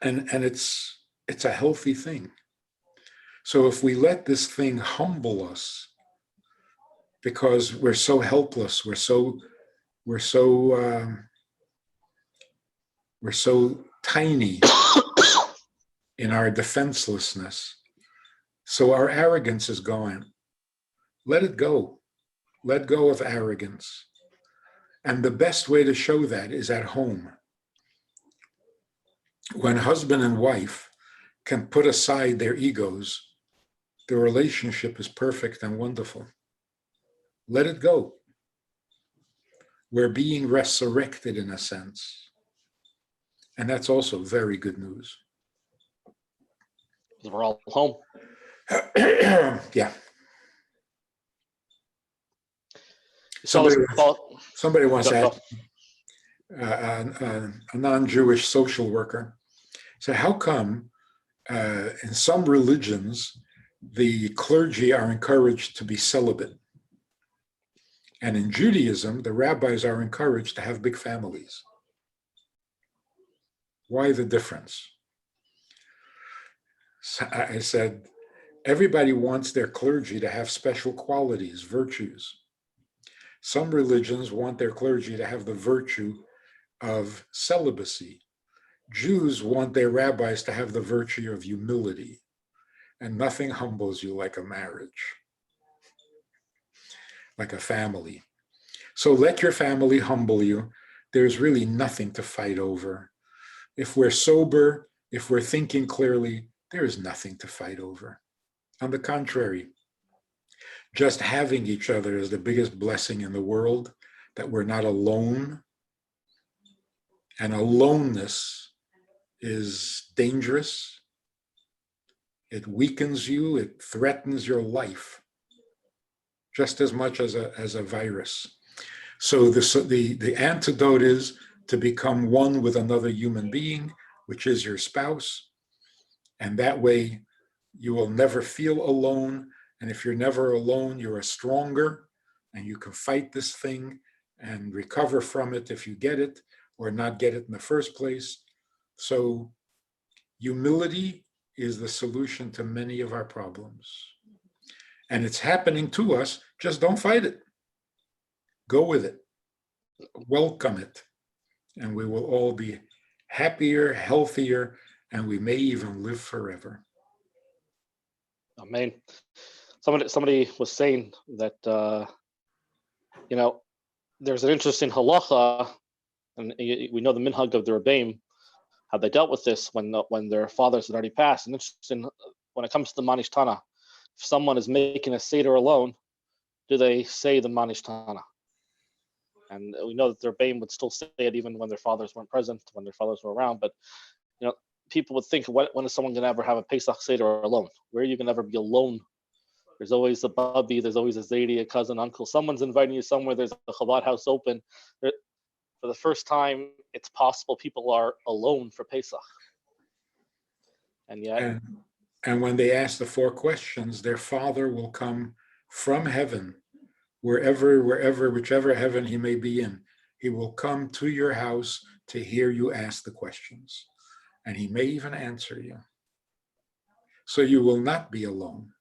And it's a healthy thing. So if we let this thing humble us, because we're so helpless, we're so tiny in our defenselessness. So our arrogance is gone. Let it go. Let go of arrogance. And the best way to show that is at home. When husband and wife can put aside their egos, the relationship is perfect and wonderful. Let it go. We're being resurrected in a sense. And that's also very good news. We're all home. Yeah. So somebody once asked a non-Jewish social worker, so how come in some religions the clergy are encouraged to be celibate, and in Judaism the rabbis are encouraged to have big families? Why the difference? So I said, everybody wants their clergy to have special qualities, virtues. Some religions want their clergy to have the virtue of celibacy. Jews want their rabbis to have the virtue of humility. And nothing humbles you like a marriage, like a family. So let your family humble you. There's really nothing to fight over. If we're sober, if we're thinking clearly, there is nothing to fight over. On the contrary, just having each other is the biggest blessing in the world, that we're not alone. And aloneness is dangerous. It weakens you, it threatens your life, just as much as a virus. So the antidote is to become one with another human being, which is your spouse. And that way you will never feel alone. And if you're never alone, you are stronger and you can fight this thing and recover from it if you get it or not get it in the first place. So humility is the solution to many of our problems. And it's happening to us, just don't fight it. Go with it. Welcome it. And we will all be happier, healthier, and we may even live forever. Amen. Somebody was saying that there's an interesting halacha, and we know the minhag of the Rabbi, how they dealt with this when their fathers had already passed. And interesting, when it comes to the Manish Tana, if someone is making a seder alone, do they say the Manish Tana? And we know that their Rabbi would still say it even when their fathers weren't present, when their fathers were around. But people would think, when is someone going to ever have a Pesach seder alone? Where are you going to ever be alone? There's always a bubby, there's always a zaidi, a cousin, uncle. Someone's inviting you somewhere. There's a Chabad house open. For the first time, it's possible people are alone for Pesach. And yet, and when they ask the 4 questions, their Father will come from heaven, wherever, whichever heaven he may be in. He will come to your house to hear you ask the questions. And he may even answer you. So you will not be alone.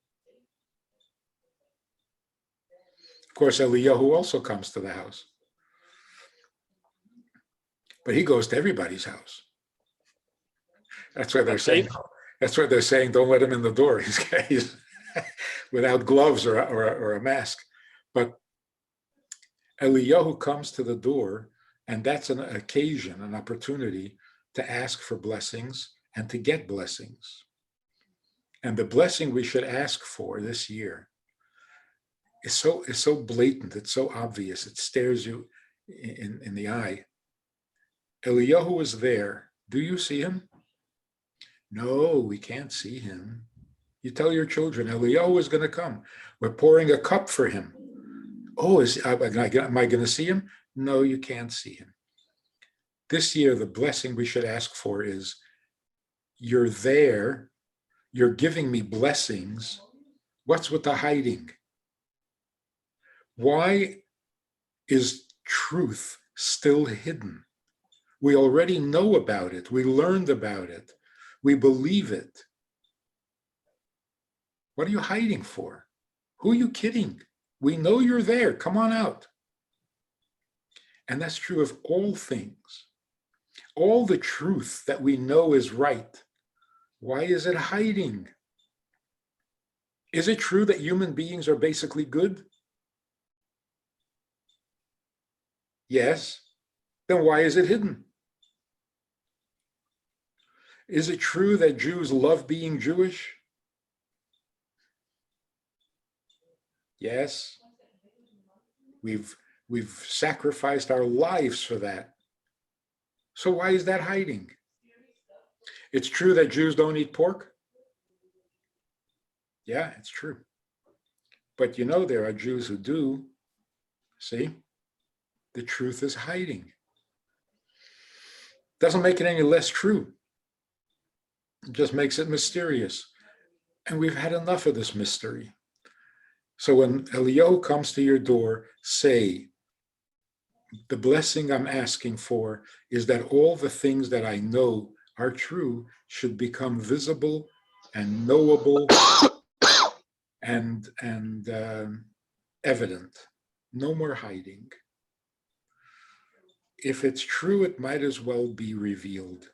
Of course, Eliyahu also comes to the house. But he goes to everybody's house. That's why they're saying, don't let him in the door. He's without gloves or a mask. But Eliyahu comes to the door, and that's an occasion, an opportunity to ask for blessings and to get blessings. And the blessing we should ask for this year is so blatant, it's so obvious, it stares you in the eye. Eliyahu is there. Do you see him? No, we can't see him. You tell your children, Eliyahu is going to come. We're pouring a cup for him. Oh, am I going to see him? No, you can't see him. This year, the blessing we should ask for is, you're there, you're giving me blessings. What's with the hiding? Why is truth still hidden? We already know about it. We learned about it. We believe it. What are you hiding for? Who are you kidding? We know you're there. Come on out. And that's true of all things. All the truth that we know is right. Why is it hiding? Is it true that human beings are basically good? Yes. Then why is it hidden? Is it true that Jews love being Jewish? Yes. We've sacrificed our lives for that. So why is that hiding? It's true that Jews don't eat pork? Yeah, it's true. But you know there are Jews who do. See? The truth is hiding. Doesn't make it any less true. It just makes it mysterious. And we've had enough of this mystery. So when Eliyahu comes to your door, say, the blessing I'm asking for is that all the things that I know are true should become visible and knowable and evident. No more hiding. If it's true, it might as well be revealed.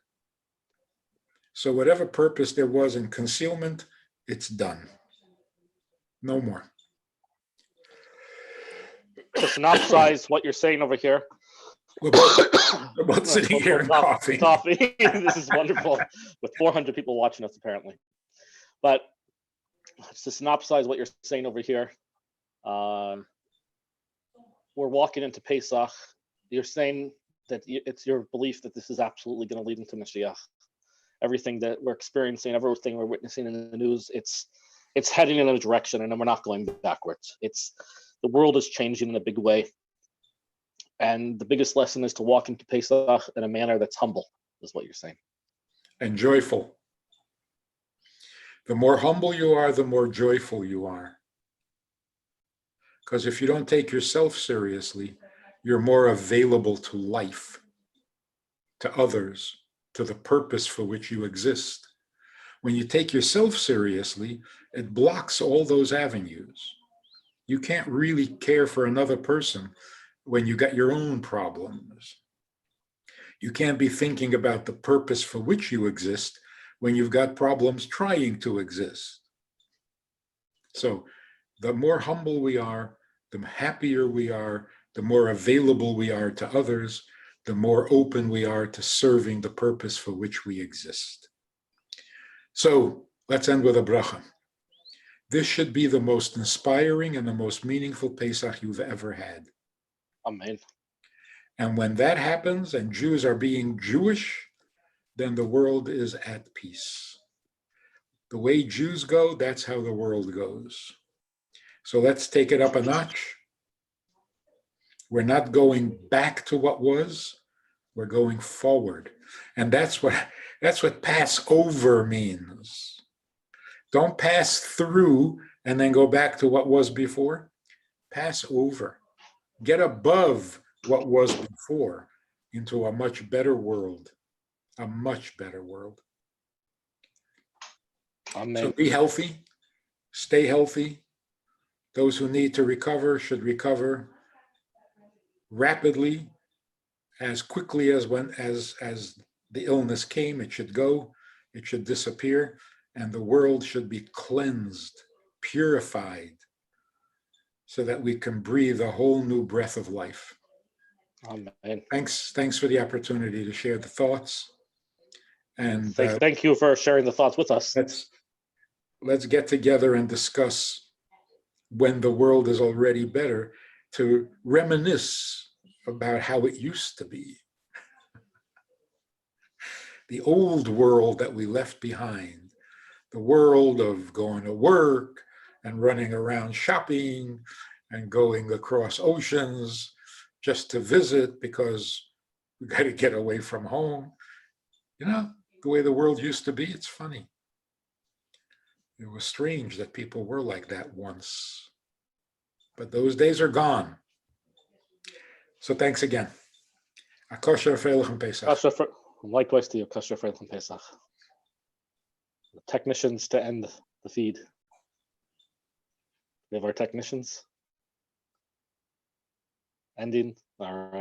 So whatever purpose there was in concealment, it's done. No more. To synopsize what you're saying over here. About sitting here and coughing. Coffee. This is wonderful. With 400 people watching us, apparently. But to synopsize what you're saying over here, we're walking into Pesach. You're saying that it's your belief that this is absolutely going to lead into Moshiach. Everything that we're experiencing, everything we're witnessing in the news, it's heading in a direction, and then we're not going backwards. The world is changing in a big way. And the biggest lesson is to walk into Pesach in a manner that's humble, is what you're saying. And joyful. The more humble you are, the more joyful you are. Because if you don't take yourself seriously, you're more available to life, to others, to the purpose for which you exist. When you take yourself seriously, it blocks all those avenues. You can't really care for another person when you got your own problems. You can't be thinking about the purpose for which you exist when you've got problems trying to exist. So the more humble we are, the happier we are, the more available we are to others, the more open we are to serving the purpose for which we exist. So let's end with a bracha. This should be the most inspiring and the most meaningful Pesach you've ever had. Amen. And when that happens and Jews are being Jewish, then the world is at peace. The way Jews go, that's how the world goes. So let's take it up a notch. We're not going back to what was, we're going forward. And that's what Passover means. Don't pass through and then go back to what was before. Pass over. Get above what was before into a much better world. A much better world. Amen. So be healthy. Stay healthy. Those who need to recover should recover rapidly, as quickly as the illness came. It should go. It should disappear. And the world should be cleansed, purified, so that we can breathe a whole new breath of life. Amen. Thanks for the opportunity to share the thoughts. And thank you for sharing the thoughts with us. Let's get together and discuss when the world is already better, to reminisce about how it used to be. The old world that we left behind, the world of going to work and running around shopping and going across oceans just to visit because we got to get away from home. You know, the way the world used to be, it's funny. It was strange that people were like that once. But those days are gone. So thanks again. Kosher Freilichen Pesach. Likewise to you, Kosher Freilichen Pesach. The technicians to end the feed. We have our technicians ending. All right.